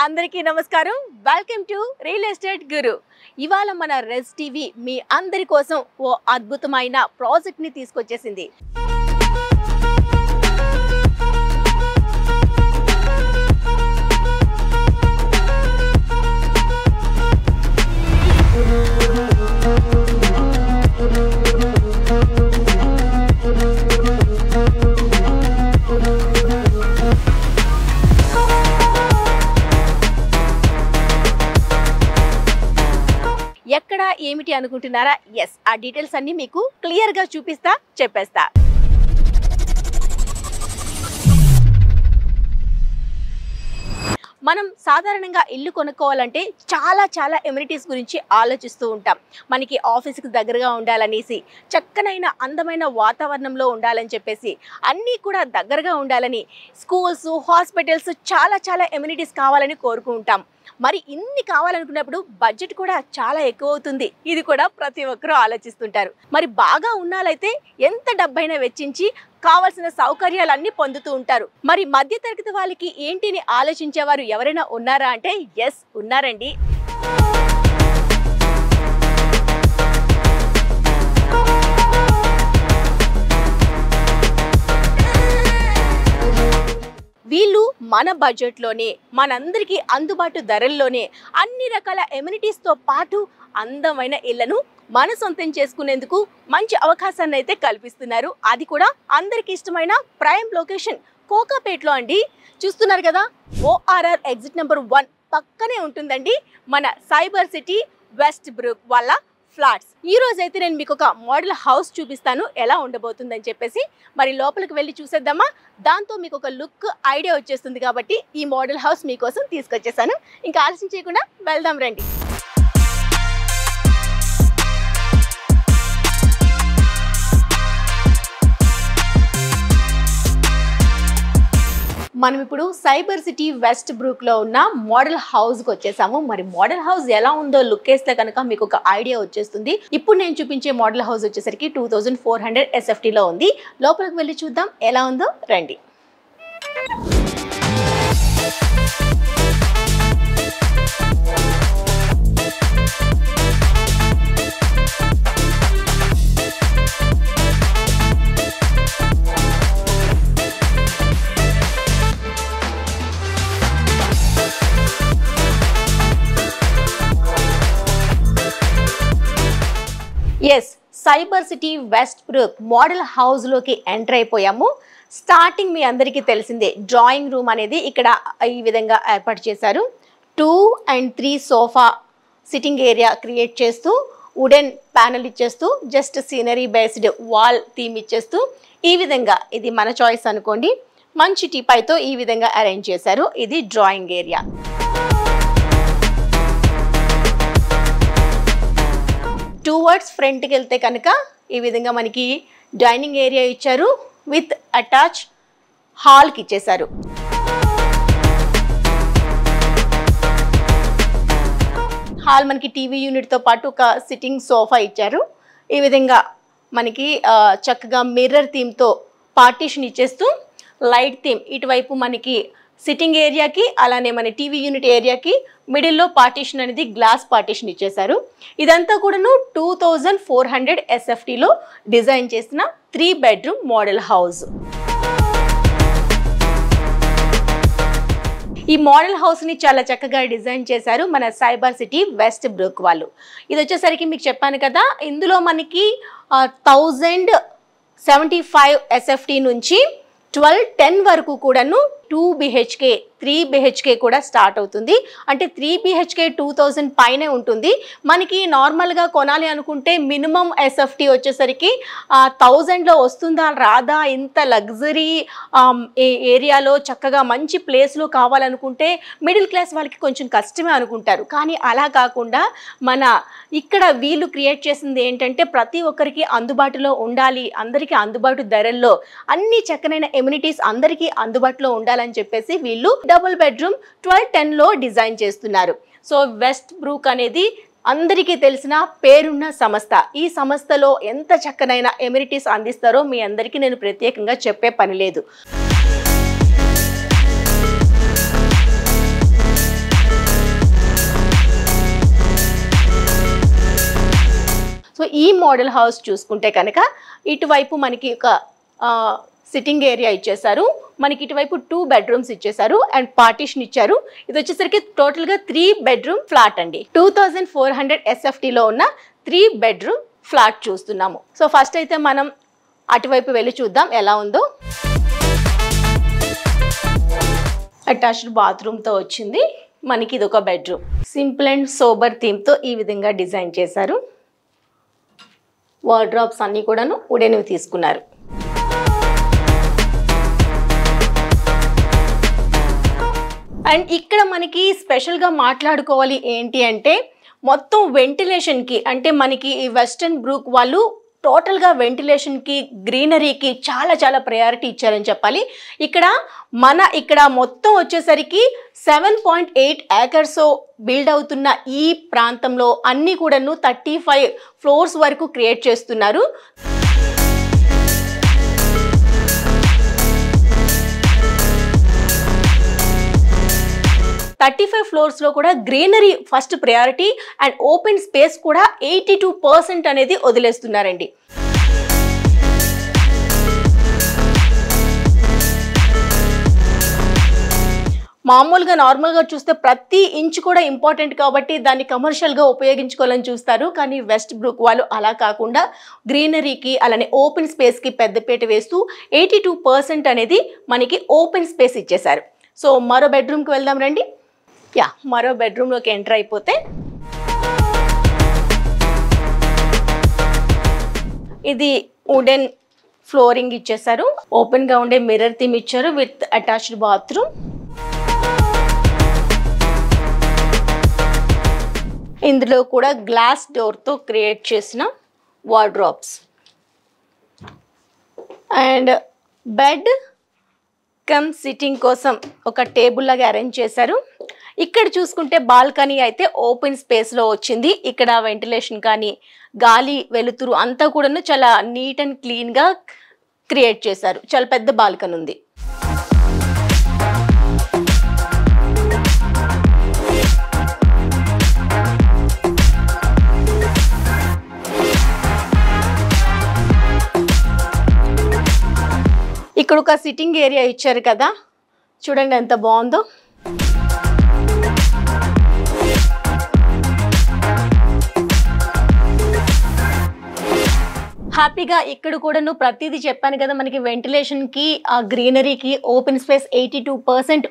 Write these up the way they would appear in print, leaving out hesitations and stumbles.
అందరికీ నమస్కారం. Welcome to real estate గురు. ఇవాళ మన రెస్ టీవీ మీ అందరి కోసం ఓ అద్భుతమైన ప్రాజెక్ట్ ని తీసుకొచ్చేసింది. ఎక్కడ ఏమిటి అనుకుంటున్నారా? ఎస్, ఆ డీటెయిల్స్ అన్ని మీకు క్లియర్ గా చూపిస్తా, చెప్పేస్తా. మనం సాధారణంగా ఇల్లు కొనుక్కోవాలంటే చాలా ఎమ్యూనిటీస్ గురించి ఆలోచిస్తూ ఉంటాం. మనకి ఆఫీస్కి దగ్గరగా ఉండాలనేసి, చక్కనైన అందమైన వాతావరణంలో ఉండాలని చెప్పేసి, అన్నీ కూడా దగ్గరగా ఉండాలని, స్కూల్స్, హాస్పిటల్స్ చాలా ఎమ్యూనిటీస్ కావాలని కోరుకుంటాం. మరి ఇన్ని కావాలనుకున్నప్పుడు బడ్జెట్ కూడా చాలా ఎక్కువ అవుతుంది. ఇది కూడా ప్రతి ఒక్కరూ ఆలోచిస్తుంటారు. మరి బాగా ఉన్నాలైతే ఎంత డబ్బైనా వెచ్చించి కావాల్సిన సౌకర్యాలన్నీ పొందుతూ ఉంటారు. మరి మధ్యతరగతి వాళ్ళకి ఏంటిని ఆలోచించేవారు ఎవరైనా ఉన్నారా అంటే ఎస్, ఉన్నారండి. వీళ్ళు మన బడ్జెట్లోనే, మనందరికీ అందుబాటు ధరల్లోనే అన్ని రకాల ఎమ్యూనిటీస్తో పాటు అందమైన ఇళ్లను మన సొంతం చేసుకునేందుకు మంచి అవకాశాన్ని అయితే కల్పిస్తున్నారు. అది కూడా అందరికి ఇష్టమైన ప్రైమ్ లొకేషన్ కోకాపేటలో అండి. చూస్తున్నారు కదా, ORR ఎగ్జిట్ నెంబర్ 1 పక్కనే ఉంటుందండి మన సైబర్ సిటీ వెస్ట్ బ్రూక్ వాళ్ళ ఫ్లాట్స్. ఈ రోజు అయితే నేను మీకు ఒక మోడల్ హౌస్ చూపిస్తాను, ఎలా ఉండబోతుందని చెప్పేసి. మరి లోపలికి వెళ్ళి చూసేద్దామా? దాంతో మీకు ఒక లుక్ ఐడియా వచ్చేస్తుంది కాబట్టి ఈ మోడల్ హౌస్ మీకోసం తీసుకొచ్చేసాను. ఇంకా ఆలస్యం చేయకుండా వెళ్దాం రండి. మనం ఇప్పుడు సైబర్ సిటీ వెస్ట్ బ్రూక్లో ఉన్న మోడల్ హౌస్కి వచ్చేసాము. మరి మోడల్ హౌస్ ఎలా ఉందో లుక్ వేస్తే కనుక మీకు ఒక ఐడియా వచ్చేస్తుంది. ఇప్పుడు నేను చూపించే మోడల్ హౌస్ వచ్చేసరికి 2400 SFTలో ఉంది. లోపలికి వెళ్ళి చూద్దాం ఎలా ఉందో రండి. Yes, cyber city west brook model హౌస్లోకి ఎంటర్ అయిపోయాము. స్టార్టింగ్ మీ అందరికీ తెలిసిందే, డ్రాయింగ్ రూమ్ అనేది ఇక్కడ ఈ విధంగా ఏర్పాటు చేశారు. 2 and 3 sofa sitting area create చేస్తూ, వుడెన్ ప్యానల్ ఇచ్చేస్తూ, just scenery based wall theme ఇచ్చేస్తూ, ఈ విధంగా ఇది మన చాయిస్ అనుకోండి, మంచి టీపాయ్తో ఈ విధంగా అరేంజ్ చేశారు. ఇది డ్రాయింగ్ ఏరియా. టువర్డ్స్ ఫ్రంట్కి వెళ్తే కనుక ఈ విధంగా మనకి డైనింగ్ ఏరియా ఇచ్చారు, విత్ అటాచ్ హాల్కి ఇచ్చేశారు. హాల్ మనకి టీవీ యూనిట్తో పాటు ఒక సిట్టింగ్ సోఫా ఇచ్చారు. ఈ విధంగా మనకి చక్కగా మిర్రర్ థీమ్తో పార్టీషన్ ఇచ్చేస్తూ, లైట్ థీమ్ ఇటువైపు మనకి సిట్టింగ్ ఏరియాకి, అలానే మన టీవీ యూనిట్ ఏరియాకి మిడిల్లో పార్టీషన్ అనేది గ్లాస్ పార్టీషన్ ఇచ్చేశారు. ఇదంతా కూడాను 2400 SFTలో డిజైన్ చేసిన 3 bedroom మోడల్ హౌస్. ఈ మోడల్ హౌస్ని చాలా చక్కగా డిజైన్ చేశారు మన సైబర్ సిటీ వెస్ట్ బ్రూక్ వాళ్ళు. ఇది వచ్చేసరికి మీకు చెప్పాను కదా, ఇందులో మనకి 1075 SFT నుంచి 1210 వరకు కూడాను 2 BHK 3 BHK కూడా స్టార్ట్ అవుతుంది. అంటే 3 BHK 2000 పైనే ఉంటుంది. మనకి నార్మల్గా కొనాలి అనుకుంటే మినిమం SFT వచ్చేసరికి 1000లో వస్తుందా రాదా, ఇంత లగ్జరీ ఏరియాలో చక్కగా మంచి ప్లేస్లో కావాలనుకుంటే మిడిల్ క్లాస్ వాళ్ళకి కొంచెం కష్టమే అనుకుంటారు. కానీ అలా కాకుండా మన ఇక్కడ వీళ్ళు క్రియేట్ చేసింది ఏంటంటే ప్రతి ఒక్కరికి అందుబాటులో ఉండాలి, అందరికీ అందుబాటు ధరల్లో అన్ని చక్కనైన ఎమ్యూనిటీస్ అందరికీ అందుబాటులో ఉండాలని చెప్పేసి వీళ్ళు డబుల్ బెడ్రూమ్ 1210లో డిజైన్ చేస్తున్నారు. సో వెస్ట్ బ్రూక్ అనేది అందరికీ తెలిసిన పేరున్న సంస్థ. ఈ సంస్థలో ఎంత చక్కనైన ఎమ్యూనిటీస్ అందిస్తారో మీ అందరికీ నేను ప్రత్యేకంగా చెప్పే పని లేదు. సో ఈ మోడల్ హౌస్ చూసుకుంటే కనుక ఇటువైపు మనకి ఒక సిట్టింగ్ ఏరియా ఇచ్చేసారు, మనకి ఇటువైపు 2 బెడ్రూమ్స్ ఇచ్చేసారు అండ్ పార్టీషన్ ఇచ్చారు. ఇది వచ్చేసరికి టోటల్గా 3 బెడ్రూమ్ ఫ్లాట్ అండి. 2400 SFTలో ఉన్న 3 బెడ్రూమ్ ఫ్లాట్ చూస్తున్నాము. సో ఫస్ట్ అయితే మనం అటువైపు వెళ్ళి చూద్దాం ఎలా ఉందో. అటాచ్డ్ బాత్రూమ్తో వచ్చింది. మనకి ఇది ఒక బెడ్రూమ్. సింపుల్ అండ్ సోబర్ థీమ్తో ఈ విధంగా డిజైన్ చేశారు. వార్డ్రోబ్స్ అన్నీ కూడాను వుడెన్వి తీసుకున్నారు. అండ్ ఇక్కడ మనకి స్పెషల్గా మాట్లాడుకోవాలి ఏంటి అంటే మొత్తం వెంటిలేషన్కి, అంటే మనకి ఈ వెస్టర్న్ బ్రూక్ వాళ్ళు టోటల్గా వెంటిలేషన్కి గ్రీనరీకి చాలా చాలా ప్రయారిటీ ఇచ్చారని చెప్పాలి. ఇక్కడ మొత్తం వచ్చేసరికి 7.8 acres బిల్డ్ అవుతున్న ఈ ప్రాంతంలో అన్నీ కూడాను 35 floors వరకు క్రియేట్ చేస్తున్నారు. 35 ఫ్లోర్స్లో కూడా greenery first priority and open space కూడా 82% అనేది వదిలేస్తున్నారండి. మామూలుగా నార్మల్గా చూస్తే ప్రతి ఇంచ్ కూడా ఇంపార్టెంట్ కాబట్టి దాన్ని కమర్షియల్గా ఉపయోగించుకోవాలని చూస్తారు. కానీ వెస్ట్ బ్రూక్ వాళ్ళు అలా కాకుండా గ్రీనరీకి అలానే ఓపెన్ స్పేస్కి పెద్దపీట వేస్తూ 82% అనేది మనకి ఓపెన్ స్పేస్ ఇచ్చేశారు. సో మరో బెడ్రూమ్కి వెళ్దాం రండి. మరో బెడ్రూమ్లోకి ఎంటర్ అయిపోతే ఇది వుడెన్ ఫ్లోరింగ్ ఇచ్చేసారు. ఓపెన్గా ఉండే మిర్రర్ థీమ్ ఇచ్చారు విత్ అటాచ్డ్ బాత్రూమ్. ఇందులో కూడా గ్లాస్ డోర్తో క్రియేట్ చేసిన wardrobes and bed come sitting కోసం ఒక టేబుల్ లాగా అరేంజ్ చేశారు. ఇక్కడ చూసుకుంటే బాల్కనీ అయితే ఓపెన్ స్పేస్లో వచ్చింది. ఇక్కడ వెంటిలేషన్ కానీ గాలి వెలుతురు అంతా కూడా చాలా నీట్ అండ్ క్లీన్గా క్రియేట్ చేశారు. చాలా పెద్ద బాల్కనీ ఉంది. ఇక్కడ ఒక సిట్టింగ్ ఏరియా ఇచ్చారు కదా, చూడండి ఎంత బాగుందో. హ్యాపీగా ఇక్కడ కూడా ప్రతిదీ చెప్పాను కదా, మనకి వెంటిలేషన్కి ఆ గ్రీనరీకి ఓపెన్ స్పేస్ 82%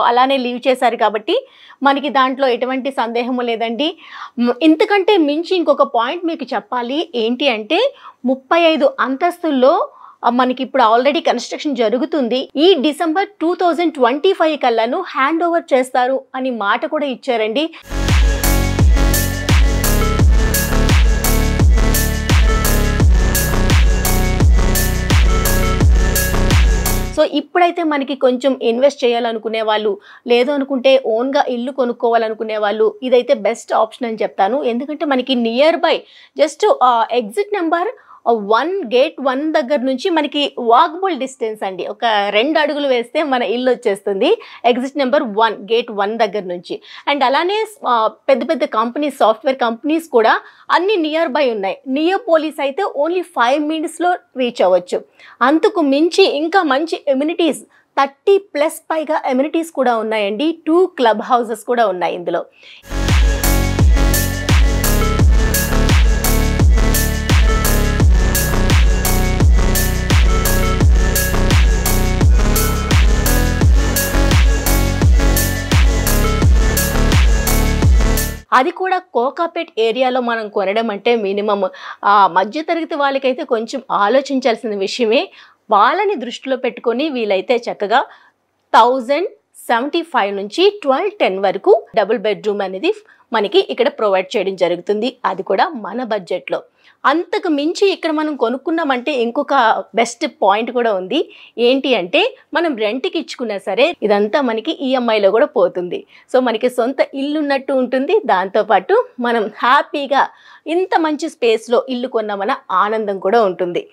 అలానే లీవ్ చేశారు కాబట్టి మనకి దాంట్లో ఎటువంటి సందేహము లేదండి. ఇంతకంటే మించి ఇంకొక పాయింట్ మీకు చెప్పాలి ఏంటి అంటే 35 అంతస్తుల్లో మనకి ఇప్పుడు ఆల్రెడీ కన్స్ట్రక్షన్ జరుగుతుంది. ఈ డిసెంబర్ 2025 కల్లాను హ్యాండ్ ఓవర్ చేస్తారు అని మాట కూడా ఇచ్చారండి. సో ఇప్పుడైతే మనకి కొంచెం ఇన్వెస్ట్ చేయాలనుకునే వాళ్ళు, లేదు అనుకుంటే ఓన్గా ఇల్లు కొనుక్కోవాలనుకునే వాళ్ళు ఇదైతే బెస్ట్ ఆప్షన్ అని చెప్తాను. ఎందుకంటే మనకి near by just exit number 1 gate 1 దగ్గర నుంచి మనకి వాకబుల్ డిస్టెన్స్ అండి. ఒక 2 అడుగులు వేస్తే మన ఇల్లు వచ్చేస్తుంది ఎగ్జిట్ నెంబర్ 1 గేట్ 1 దగ్గర నుంచి. అండ్ అలానే పెద్ద పెద్ద కంపెనీస్, సాఫ్ట్వేర్ కంపెనీస్ కూడా అన్ని నియర్ బై ఉన్నాయి. నియోపోలిస్ అయితే ఓన్లీ 5 minutesలో రీచ్ అవ్వచ్చు. అంతకు మించి ఇంకా మంచి ఎమ్యూనిటీస్ 30+ పైగా ఎమ్యూనిటీస్ కూడా ఉన్నాయండి. 2 క్లబ్ హౌసెస్ కూడా ఉన్నాయి ఇందులో. అది కూడా కోకాపేట్ ఏరియాలో మనం కొనడం అంటే మినిమం మధ్యతరగతి వాళ్ళకైతే కొంచెం ఆలోచించాల్సిన విషయమే. వాళ్ళని దృష్టిలో పెట్టుకొని వీలైతే చక్కగా 1075 నుంచి 1210 వరకు డబుల్ బెడ్రూమ్ అనేది మనకి ఇక్కడ ప్రొవైడ్ చేయడం జరుగుతుంది. అది కూడా మన బడ్జెట్లో. అంతకు మించి ఇక్కడ మనం కొనుక్కున్నామంటే ఇంకొక బెస్ట్ పాయింట్ కూడా ఉంది. ఏంటి అంటే మనం రెంట్కి ఇచ్చుకున్నా సరే ఇదంతా మనకి ఈఎంఐలో కూడా పోతుంది. సో మనకి సొంత ఇల్లు ఉన్నట్టు ఉంటుంది. దాంతోపాటు మనం హ్యాపీగా ఇంత మంచి స్పేస్లో ఇల్లు కొన్నామన్న ఆనందం కూడా ఉంటుంది.